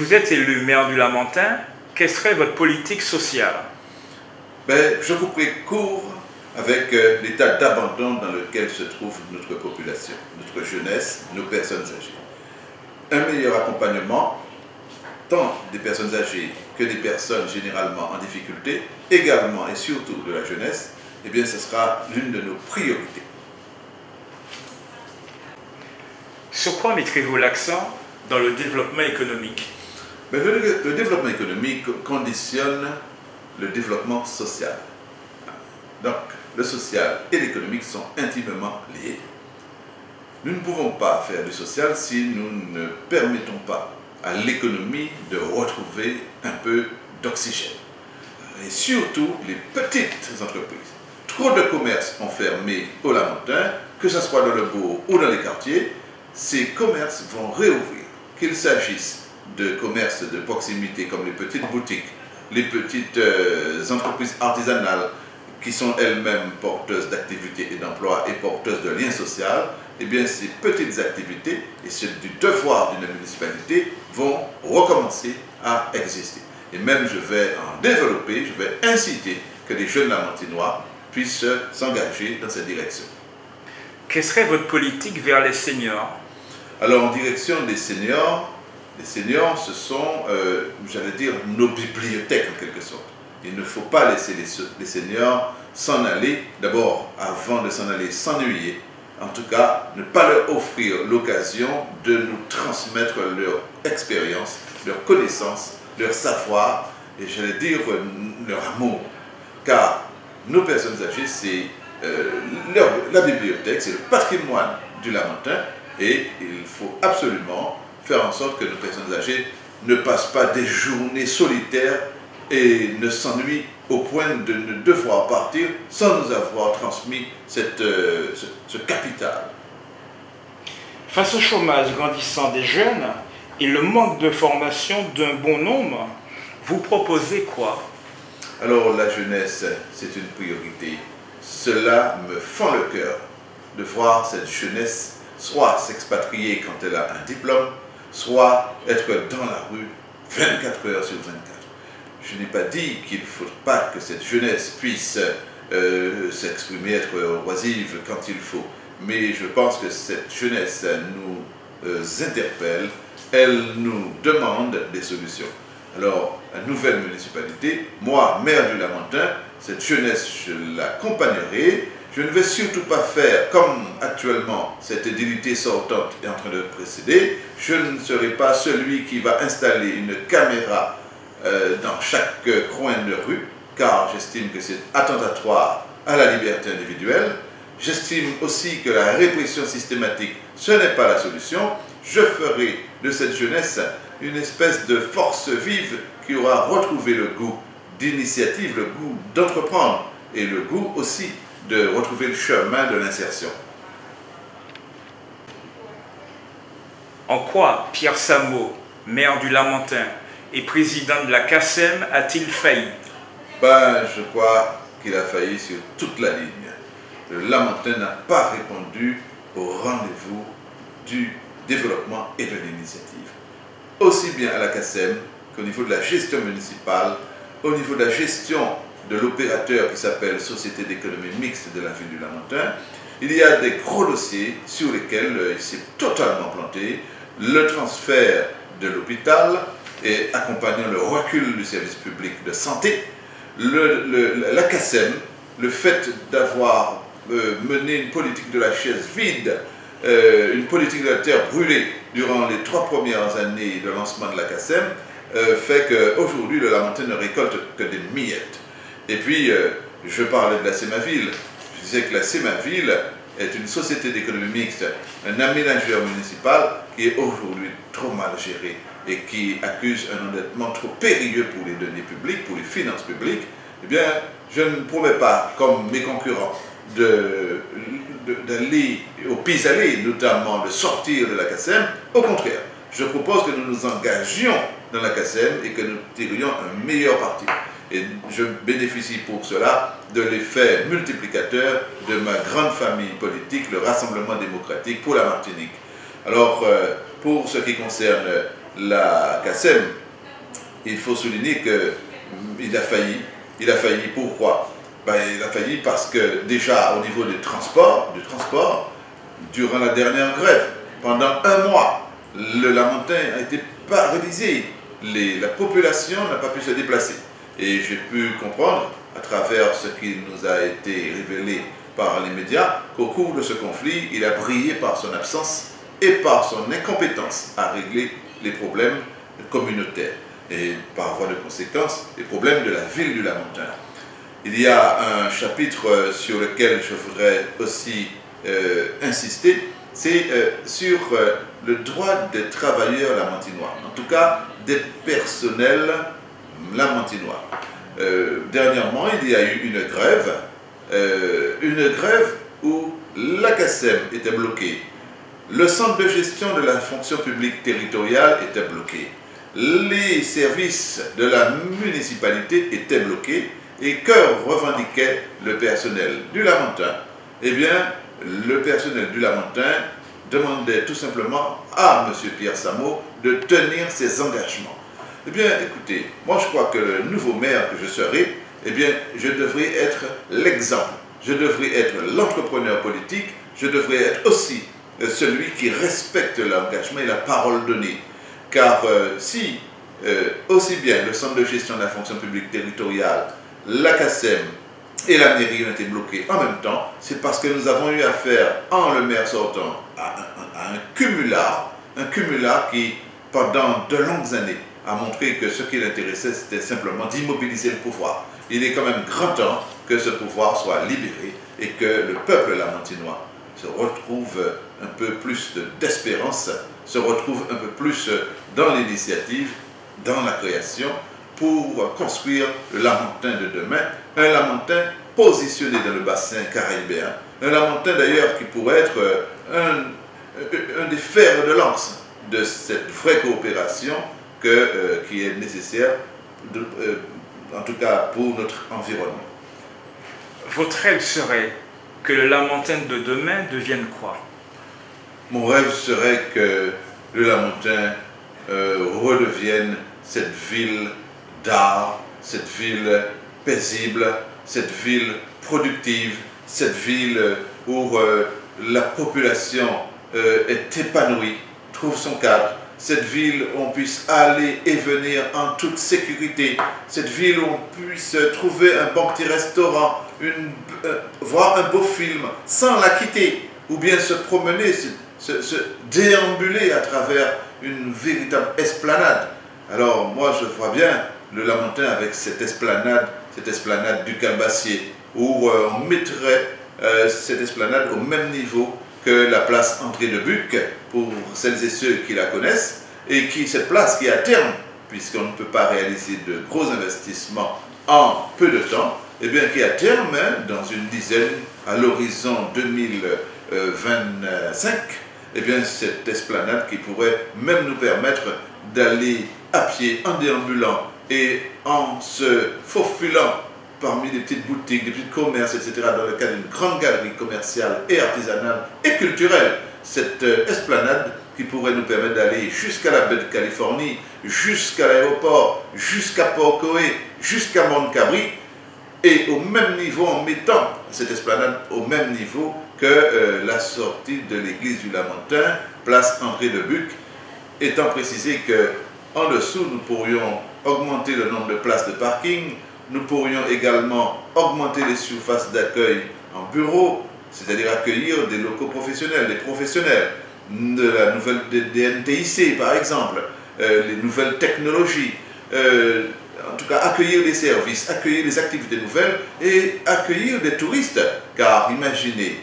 vous êtes élu maire du Lamentin, quelle serait votre politique sociale? Je vous prie court avec l'état d'abandon dans lequel se trouve notre population, notre jeunesse, nos personnes âgées. Un meilleur accompagnement, tant des personnes âgées que des personnes généralement en difficulté, également et surtout de la jeunesse, eh bien ce sera l'une de nos priorités. Sur quoi mettrez-vous l'accent dans le développement économique? Le développement économique conditionne le développement social. Donc, le social et l'économique sont intimement liés. Nous ne pouvons pas faire du social si nous ne permettons pas à l'économie de retrouver un peu d'oxygène. Et surtout les petites entreprises. Trop de commerces ont fermé au Lamentin, que ce soit dans le bourg ou dans les quartiers. Ces commerces vont réouvrir, qu'il s'agisse de commerces de proximité comme les petites boutiques, les petites entreprises artisanales qui sont elles-mêmes porteuses d'activités et d'emplois et porteuses de liens sociaux. Eh bien, ces petites activités, et c'est du devoir d'une municipalité, vont recommencer à exister. Et même je vais en développer, je vais inciter que les jeunes Lamentinois puissent s'engager dans cette direction. Quelle serait votre politique vers les seniors? Alors, en direction des seniors, les seniors, ce sont, j'allais dire, nos bibliothèques en quelque sorte. Il ne faut pas laisser les seniors s'en aller, d'abord, avant de s'en aller, s'ennuyer. En tout cas, ne pas leur offrir l'occasion de nous transmettre leur expérience, leur connaissance, leur savoir, et j'allais dire leur amour. Car nos personnes âgées, c'est la bibliothèque, c'est le patrimoine du Lamentin, et il faut absolument faire en sorte que nos personnes âgées ne passent pas des journées solitaires et ne s'ennuient au point de ne devoir partir sans nous avoir transmis ce capital. Face au chômage grandissant des jeunes et le manque de formation d'un bon nombre, vous proposez quoi? Alors la jeunesse, c'est une priorité. Cela me fend le cœur de voir cette jeunesse soit s'expatrier quand elle a un diplôme, soit être dans la rue 24 heures sur 24. Je n'ai pas dit qu'il ne faut pas que cette jeunesse puisse s'exprimer, être oisive quand il faut. Mais je pense que cette jeunesse nous interpelle, elle nous demande des solutions. Alors, la nouvelle municipalité, moi, maire du Lamentin, cette jeunesse, je l'accompagnerai. Je ne vais surtout pas faire comme actuellement cette édilité sortante est en train de précéder. Je ne serai pas celui qui va installer une caméra dans chaque coin de rue, car j'estime que c'est attentatoire à la liberté individuelle. J'estime aussi que la répression systématique, ce n'est pas la solution. Je ferai de cette jeunesse une espèce de force vive qui aura retrouvé le goût d'initiative, le goût d'entreprendre et le goût aussi de retrouver le chemin de l'insertion. En quoi Pierre Samo, maire du Lamentin et président de la CACEM, a-t-il failli? Je crois qu'il a failli sur toute la ligne. Le Lamentin n'a pas répondu au rendez-vous du développement et de l'initiative. Aussi bien à la CACEM qu'au niveau de la gestion municipale, au niveau de la gestion de l'opérateur qui s'appelle Société d'économie mixte de la ville du Lamentin, il y a des gros dossiers sur lesquels il s'est totalement planté. Le transfert de l'hôpital et accompagnant le recul du service public de santé, la CACEM, le fait d'avoir mené une politique de la chaise vide, une politique de la terre brûlée durant les 3 premières années de lancement de la CACEM, fait qu'aujourd'hui le Lamentin ne récolte que des miettes. Et puis, je parlais de la Sémaville. Je disais que la Sémaville est une société d'économie mixte, un aménageur municipal qui est aujourd'hui trop mal géré et qui accuse un endettement trop périlleux pour les deniers publics, pour les finances publiques. Eh bien, je ne promets pas, comme mes concurrents, d'aller au pis-aller, notamment de sortir de la CACEM. Au contraire, je propose que nous nous engagions dans la CACEM et que nous tirions un meilleur parti. Et je bénéficie pour cela de l'effet multiplicateur de ma grande famille politique, le Rassemblement démocratique pour la Martinique. Alors, pour ce qui concerne la CACEM, il faut souligner qu'il a failli. Il a failli pourquoi? Il a failli parce que déjà au niveau du transport, durant la dernière grève, pendant un mois, le Lamentin a été paralysé. La population n'a pas pu se déplacer. Et j'ai pu comprendre, à travers ce qui nous a été révélé par les médias, qu'au cours de ce conflit, il a brillé par son absence et par son incompétence à régler les problèmes communautaires et par voie de conséquence les problèmes de la ville du Lamentin. Il y a un chapitre sur lequel je voudrais aussi insister, c'est sur le droit des travailleurs lamantinois, en tout cas des personnels lamantinois. Dernièrement, il y a eu une grève où la CACEM était bloquée, le centre de gestion de la fonction publique territoriale était bloqué, les services de la municipalité étaient bloqués, et que revendiquait le personnel du Lamentin? Eh bien, le personnel du Lamentin demandait tout simplement à M. Pierre Samo de tenir ses engagements. Eh bien, écoutez, moi je crois que le nouveau maire que je serai, eh bien, je devrais être l'exemple, je devrais être l'entrepreneur politique, je devrais être aussi celui qui respecte l'engagement et la parole donnée. Car si aussi bien le centre de gestion de la fonction publique territoriale, la CACEM et la mairie ont été bloqués en même temps, c'est parce que nous avons eu affaire, en le maire sortant, à un cumulard qui, pendant de longues années, a montré que ce qui l'intéressait, c'était simplement d'immobiliser le pouvoir. Il est quand même grand temps que ce pouvoir soit libéré et que le peuple lamantinois se retrouve un peu plus d'espérance, se retrouve un peu plus dans l'initiative, dans la création, pour construire le Lamentin de demain, un Lamentin positionné dans le bassin caribéen, un Lamentin d'ailleurs qui pourrait être un des fers de lance de cette vraie coopération qui est nécessaire, en tout cas pour notre environnement. Votre rêve serait que le Lamentin de demain devienne quoi? Mon rêve serait que le Lamentin redevienne cette ville d'art, cette ville paisible, cette ville productive, cette ville où la population est épanouie, trouve son cadre, cette ville où on puisse aller et venir en toute sécurité, cette ville où on puisse trouver un bon petit restaurant, voir un beau film sans la quitter, ou bien se promener, se déambuler à travers une véritable esplanade. Alors moi je vois bien le Lamentin avec cette esplanade du Calbassier, où on mettrait cette esplanade au même niveau que la place André de Buc, pour celles et ceux qui la connaissent, et cette place qui à terme, puisqu'on ne peut pas réaliser de gros investissements en peu de temps, et bien qui à terme, dans une dizaine, à l'horizon 2025, et bien cette esplanade qui pourrait même nous permettre d'aller à pied, en déambulant et en se faufilant parmi des petites boutiques, des petits commerces, etc., dans le cadre d'une grande galerie commerciale et artisanale et culturelle, cette esplanade qui pourrait nous permettre d'aller jusqu'à la baie de Californie, jusqu'à l'aéroport, jusqu'à Port-Coé, jusqu'à Montcabri, et au même niveau, en mettant cette esplanade au même niveau que la sortie de l'église du Lamentin, place André de Buc, étant précisé qu'en dessous, nous pourrions augmenter le nombre de places de parking, nous pourrions également augmenter les surfaces d'accueil en bureau, c'est-à-dire accueillir des locaux professionnels, des professionnels, de la nouvelle des NTIC par exemple, les nouvelles technologies, en tout cas accueillir des services, accueillir des activités nouvelles et accueillir des touristes. Car imaginez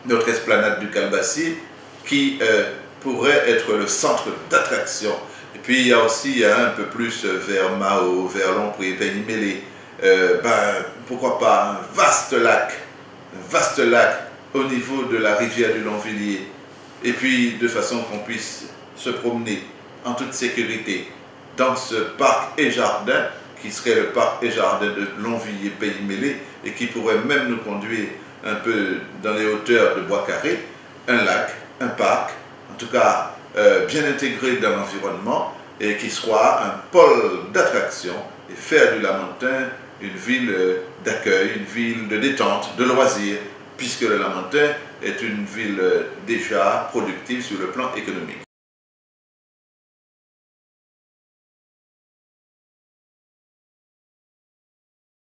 notre esplanade du Calbassier qui pourrait être le centre d'attraction. Et puis il y a aussi un peu plus vers Mao, vers Lompré, Pays-Mêlé, pourquoi pas un vaste lac au niveau de la rivière du Longvilliers. Et puis de façon qu'on puisse se promener en toute sécurité dans ce parc et jardin qui serait le parc et jardin de Longvilliers Pays-Mêlé et qui pourrait même nous conduire un peu dans les hauteurs de Bois-Carré, un lac, un parc, en tout cas bien intégré dans l'environnement, et qui soit un pôle d'attraction et faire du Lamentin une ville d'accueil, une ville de détente, de loisirs, puisque le Lamentin est une ville déjà productive sur le plan économique.